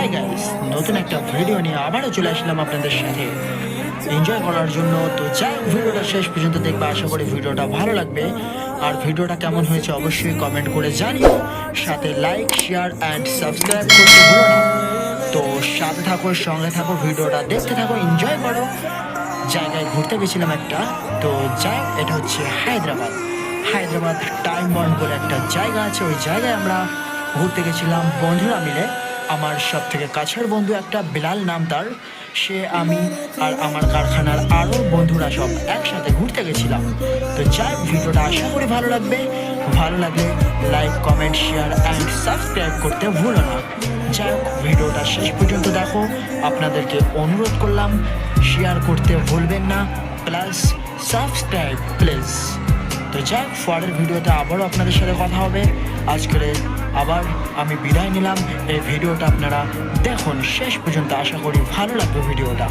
Hi guys, নতুন একটা video নিয়ে আবারও চলে আসলাম আপনাদের সাথে এনজয় করার জন্য। তো যাই ভিডিওটা শেষ পর্যন্ত দেখবে, আশা করি ভিডিওটা ভালো লাগবে। আর ভিডিওটা কেমন হয়েছে অবশ্যই কমেন্ট করে জানিও, সাথে লাইক শেয়ার অ্যান্ড সাবস্ক্রাইব করতে ভুলো না। তো সাথে থাকো, সঙ্গে থাকো, ভিডিওটা দেখতে থাকো, এনজয় করো। জায়গায় ঘুরতে গেছিলাম একটা, তো যাই, এটা হচ্ছে হায়দ্রাবাদ টাইম বন্ড বলে একটা জায়গা আছে। ওই জায়গায় আমরা ঘুরতে গেছিলাম বন্ধুরা মিলে। আমার সব থেকে কাছের বন্ধু একটা বিলাল নাম তার, সে, আমি আর আমার কারখানার আরও বন্ধুরা সব একসাথে ঘুরতে গেছিলাম। তো যাই, ভিডিওটা আশা করি ভালো লাগবে। ভালো লাগলে like comment share and subscribe করতে ভুলো না। যাই হোক, ভিডিওটা শেষ পর্যন্ত দেখো, আপনাদেরকে অনুরোধ করলাম শেয়ার করতে ভুলবেন না, প্লাস সাবস্ক্রাইব প্লিজ। তো যাক, পরের ভিডিওতে আবারও আপনাদের সাথে কথা হবে। আজকের আবার আমি বিদায় নিলাম। এই ভিডিওটা আপনারা দেখুন শেষ পর্যন্ত, আশা করি ভালো লাগবে ভিডিওটা।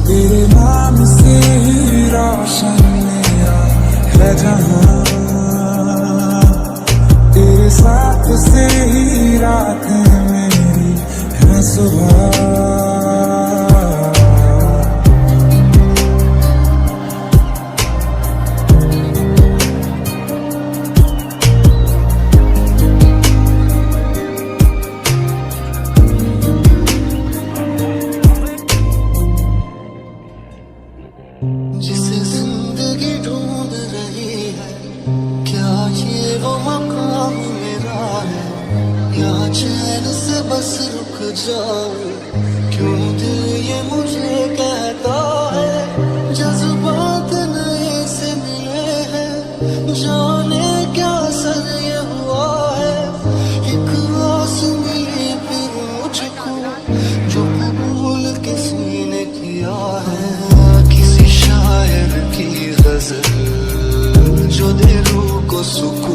तेरे नाम से ही रोशन मेरा है जहां, तेरे साथ से ही रातें मेरी है सुबह। जिसे जिंदगी ढूंढ रही है, क्या ये वो मकाम मेरा है, या चैन से बस रुक जाऊं, क्यों दिल ये मुझे कहता है, जज्बात नए से मिले हैं, जाने क्या सर ये हुआ है, एक आस मिली फिर मुझको, जो कबूल किसी ने किया है, शायर की गजल जो दिलों को सुकून